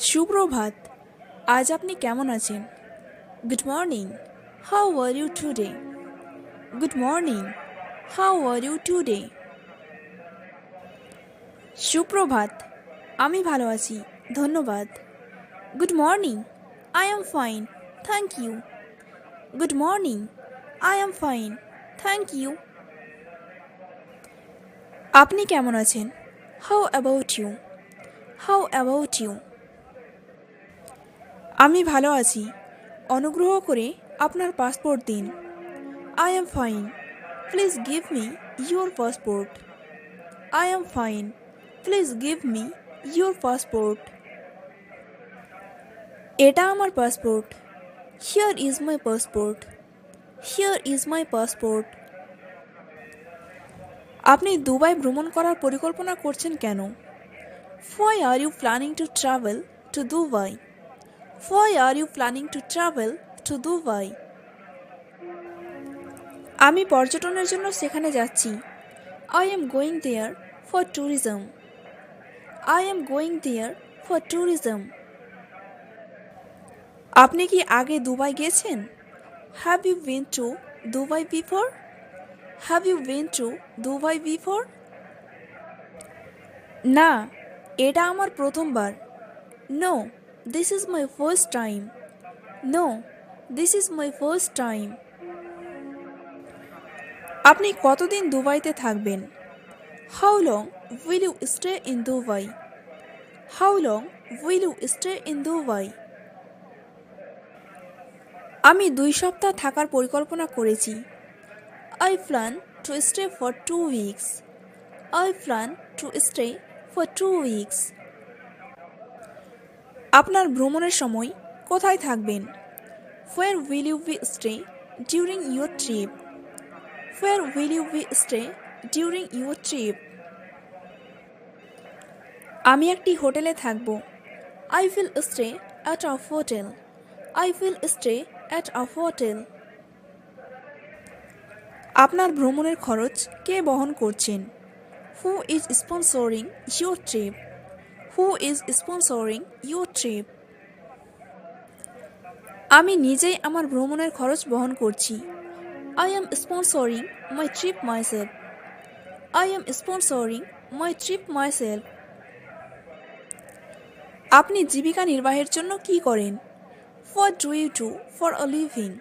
সুপ্রভাত। আজ আপনি কেমন আছেন? Good morning. How are you today? Good morning. How are you today? সুপ্রভাত। আমি ভালো আছি, ধন্যবাদ। Good morning. I am fine, thank you. Good morning. I am fine, thank you. আপনি কেমন আছেন? How about you? How about you? আমি ভালো আছি, অনুগ্রহ করে আপনার পাসপোর্ট দিন। I am fine, please give me your passport. I am fine, please give me your passport. এটা আমার passport. Here is my passport. Here is my passport. আপনি দুবাই ভ্রমণ করার পরিকল্পনা করছেন কেন? Why are you planning to travel to Dubai? Why are you planning to travel to Dubai? আমি পর্যটনের জন্য সেখানে যাচ্ছি। I am going there for tourism. I am going there for tourism. আপনি কি আগে দুবাই গেছেন? Have you been to Dubai before? Have you been to Dubai before? না, এটা আমার প্রথমবার। No, this is my first time. No, this is my first time. আপনি কতদিন দুবাইতে থাকবেন? How long will you stay in Dubai? How long will you stay in Dubai? আমি 2 সপ্তাহ থাকার পরিকল্পনা করেছি। I plan to stay for 2 weeks. I plan to stay for 2 weeks. আপনার ভ্রমণের সময় কোথায় থাকবেন? Where will you be stay during your trip? Where will you be stay during your trip? আমি একটি হোটেলে থাকব। I will stay at a hotel. I will stay at a hotel. আপনার ভ্রমণের খরচ কে বহন করছেন? Who is sponsoring your trip? Who is sponsoring your trip? আমি নিজেই আমার ভ্রমণের খরচ বহন করছি। I am sponsoring my trip myself. I am sponsoring my trip myself. আপনি জীবিকা নির্বাহের জন্য কি করেন? What do you do for a living?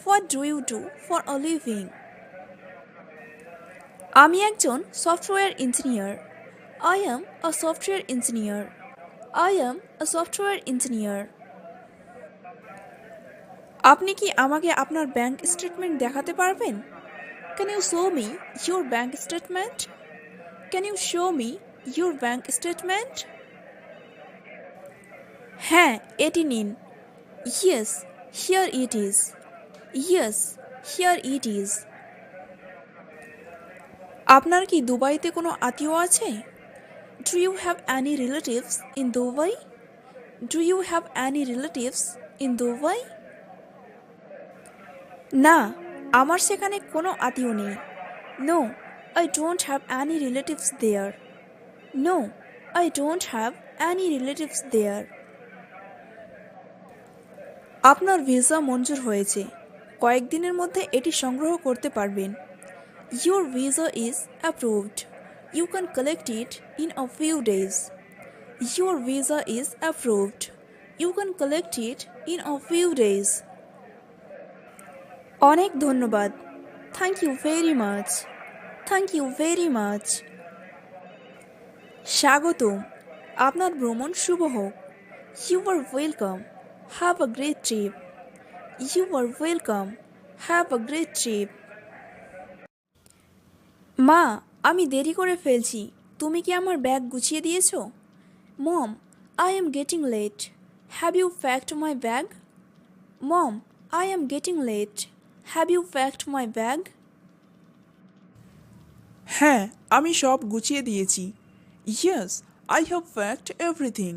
What do you do for a living? আমি একজন software engineer. I am a software engineer. I am a software engineer. আপনি কি আমাকে আপনার ব্যাংক স্টেটমেন্ট দেখাতে পারবেন? Can you show me your bank statement? Can you show me your bank statement? হ্যাঁ, এটি নিন। Yes, here it is. Yes, here it is. আপনার কি দুবাইতে কোনো আত্মীয় আছে? Do you have any relatives in Dubai? Do you have any relatives in Dubai? না, আমার সেখানে কোনো আত্মীয় নেই। No, I don't have any relatives there. No, I don't have any relatives there. আপনার ভিসা মঞ্জুর হয়েছে। কয়েকদিনের মধ্যে এটি সংগ্রহ করতে পারবেন। Your visa is approved. You can collect it in a few days. Your visa is approved. You can collect it in a few days. অনেক ধন্যবাদ। Thank you very much. Thank you very much. স্বাগতম। আপনার ভ্রমণ শুভ হোক। You are welcome. Have a great trip. You are welcome. Have a great trip. মা, আমি দেরি করে ফেলছি। তুমি কি আমার ব্যাগ গুছিয়ে দিয়েছো? Mom, I am getting late. Have you packed my bag? Mom, I am getting late. Have you packed my bag? হ্যাঁ, আমি সব গুছিয়ে দিয়েছি। Yes, I have packed everything.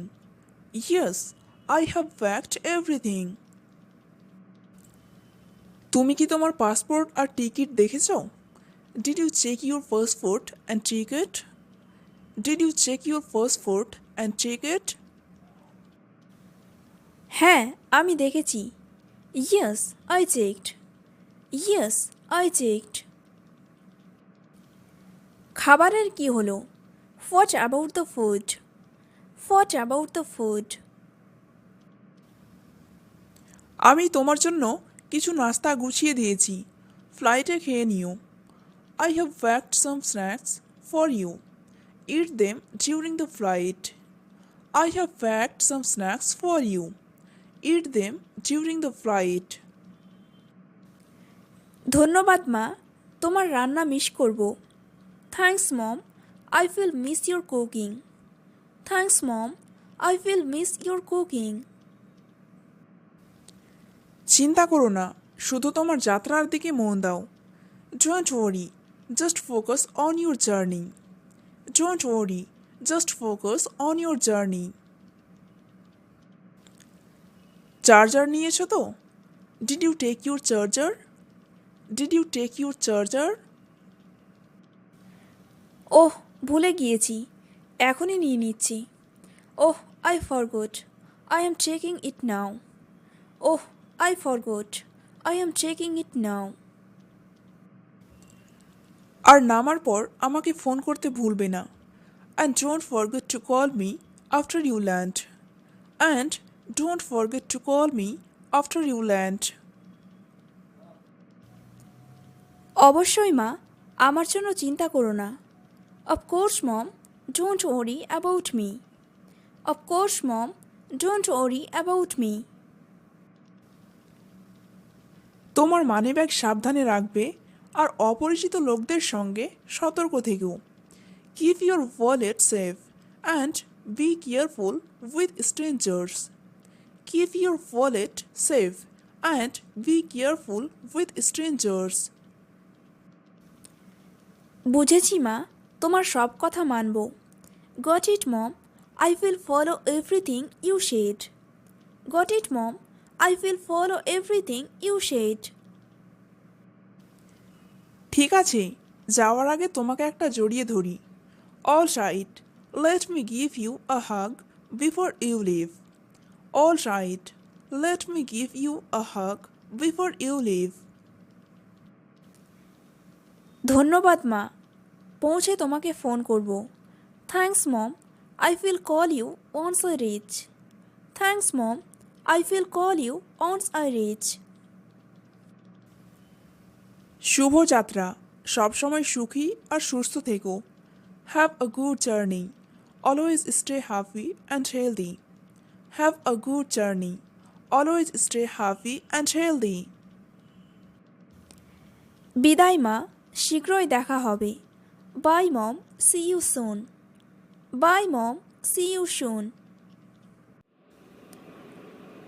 Yes, I have packed everything. তুমি কি তোমার পাসপোর্ট আর ticket দেখেছো? Did you check your passport and ticket? Did you check your passport and ticket? হ্যাঁ, আমি দেখেছি। Yes, I checked. Yes, I checked. খাবারের কি হলো? What about the food? What about the food? আমি তোমার জন্য কিছু নাস্তা গুছিয়ে দিয়েছি, ফ্লাইটে খেয়ে নিও। I have packed some snacks for you. Eat them during the flight. I have packed some snacks for you. Eat them during the flight. ধন্যবাদ মা, তোমার রান্না মিস করব। Thanks mom, I will miss your cooking. Thanks mom, I will miss your cooking. চিন্তা করো না, শুধু তোমার যাত্রার দিকে মন দাও। Don't worry, just focus on your journey. Don't worry, just focus on your journey. Charger নিয়েছো তো? Did you take your charger? Did you take your charger? ওহ, ভুলে গিয়েছি, এখনই নিয়ে নিচ্ছি। ওহ, I forgot. I am checking it now. Oh, I forgot. I am checking it now. আর নামার পর আমাকে ফোন করতে ভুলবে না। And don't forget to call me after you land. And don't forget to call me after you land. অবশ্যই মা, আমার জন্য চিন্তা করো না। Of course mom, don't worry about me. Of course mom, don't worry about me. তোমার money bag সাবধানে রাখবে আর অপরিচিত লোকদের সঙ্গে সতর্ক থেকো। Keep your wallet safe and be careful with strangers. Keep your wallet safe and be careful with strangers. বুঝেছি মা, তোমার সব কথা মানব। Got it mom, I will follow everything you said. Got it mom, I will follow everything you said. ঠিক আছে, যাওয়ার আগে তোমাকে একটা জড়িয়ে ধরি। All right, let me give you a hug before you leave. All right, let me give you a hug before you leave. ধন্যবাদ মা, পৌঁছে তোমাকে ফোন করব। Thanks mom, I will call you once I reach. Thanks mom, I will call you once I reach. শুভ যাত্রা, সবসময় সুখী আর সুস্থ থেকো। Have a good journey. Always stay happy and healthy. Have a good journey. Always stay happy and healthy. বিদায় মা, শীঘ্রই দেখা হবে। Bye mom, see you soon. Bye mom, see you soon.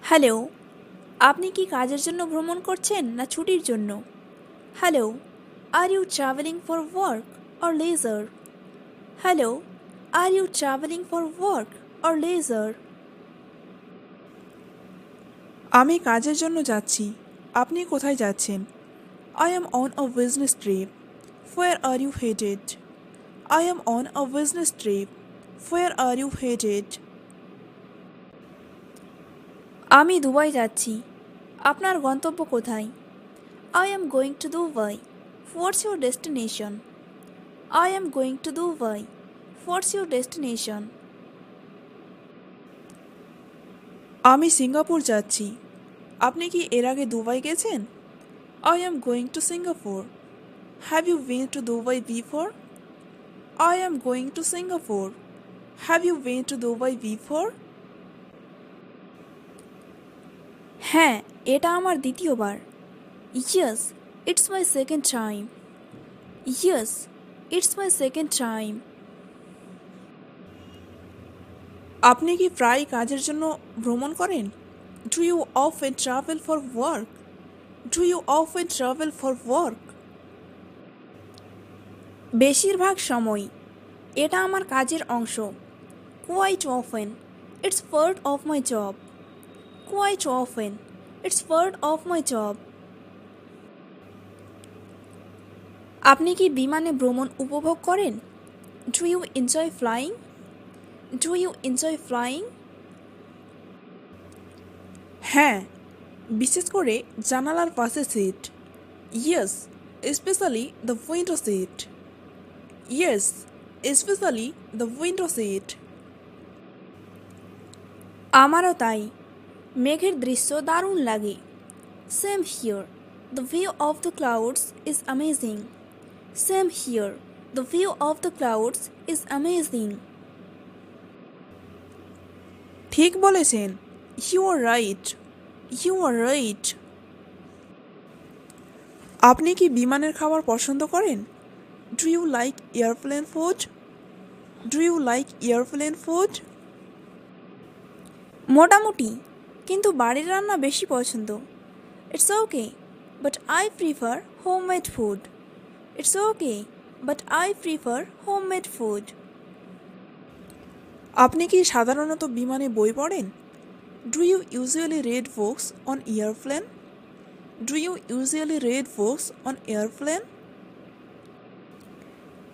Hello, আপনি কি কাজের জন্য ভ্রমণ করছেন না ছুটির জন্য? Hello, are you travelling for work or leisure? Hello, are you travelling for work or leisure? আমি কাজের জন্য যাচ্ছি, আপনি কোথায় যাচ্ছেন? I am on a business trip. Where are you headed? I am on a business trip. Where are you headed? আমি Dubai যাচ্ছি, আপনার গন্তব্য কোথায়? I am going to Dubai. What's your destination? I am going to Dubai. What's your destination? আমি Singapore যাচ্ছি, আপনি কি এর আগে দুবাই গেছেন? I am going to Singapore. Have you been to Dubai before? I am going to Singapore. Have you been to Dubai before? হ্যাঁ, এটা আমার দ্বিতীয়বার। Yes, it's my second time. Yes, it's my second time. আপনি কি প্রায় কাজের জন্য ভ্রমণ করেন? Do you often travel for work? Do you often travel for work? বেশিরভাগ সময়, এটা আমার কাজের অংশ। Quite often, it's part of my job. Quite often, it's part of my job. আপনি কি বিমানে ভ্রমণ উপভোগ করেন? Do you enjoy flying? Do you enjoy flying? হ্যাঁ, বিশেষ করে জানালার পাশে seat. Yes, specially the window seat. Yes, specially the window seat. আমারও তাই। মেঘের দৃশ্য দারুণ লাগে। Same here, the view of the clouds is amazing. Same here, the view of the clouds is amazing. ঠিক বলেছেন, you are right, you are right. আপনি কি বিমানের খাবার পছন্দ করেন? Do you like airplane food? Do you like airplane food? মোটামুটি, কিন্তু বাড়ির রান্না বেশি পছন্দ। It's okay, but I prefer homemade food. It's okay, but I prefer homemade food. আপনি কি সাধারণত বিমানে বই পড়েন? Do you usually read books on airplane? Do you usually read books on airplane?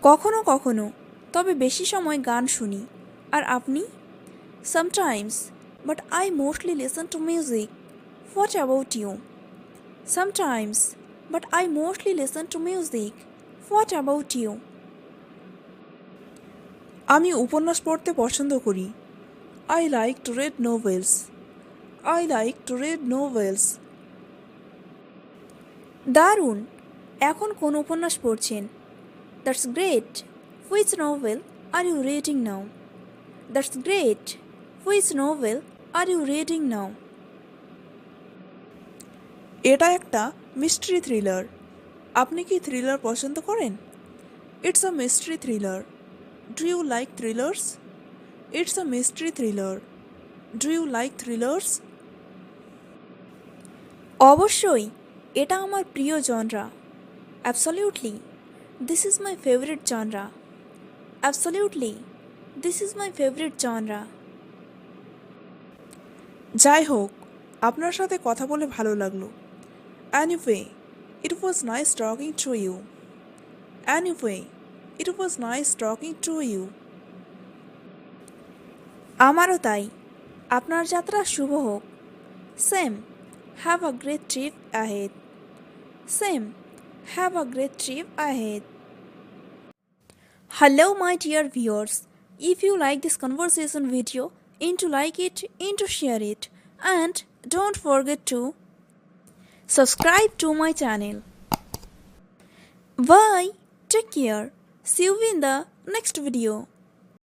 কখনো কখনো, তবে বেশি সময় গান শুনি। আর আপনি? Sometimes, but I mostly listen to music. What about you? Sometimes, but I mostly listen to music. What about you? আমি উপন্যাস পড়তে পছন্দ করি। I like to read novels. I like to read novels. দারুণ! এখন কোন উপন্যাস পড়ছেন? That's great. Which novel are you reading now? That's great. Which novel are you reading now? এটা একটা মিস্ট্রি থ্রিলার। আপনি কি থ্রিলার পছন্দ করেন? It's a mystery thriller. Do you like thrillers? It's a mystery thriller. Do you like thrillers? অবশ্যই, এটা আমার প্রিয় genre. Absolutely. This is my favorite genre. Absolutely. This is my favorite genre. যাই হোক, আপনার সাথে কথা বলে ভালো লাগলো। Anyway, it was nice talking to you. Anyway, it was nice talking to you. আমারও তাই। আপনার যাত্রা শুভ হোক। Same. Have a great trip ahead. Same. Have a great trip ahead. Hello my dear viewers. If you like this conversation video, like it, share it, and don't forget to subscribe to my channel. Bye. Take care. See you in the next video.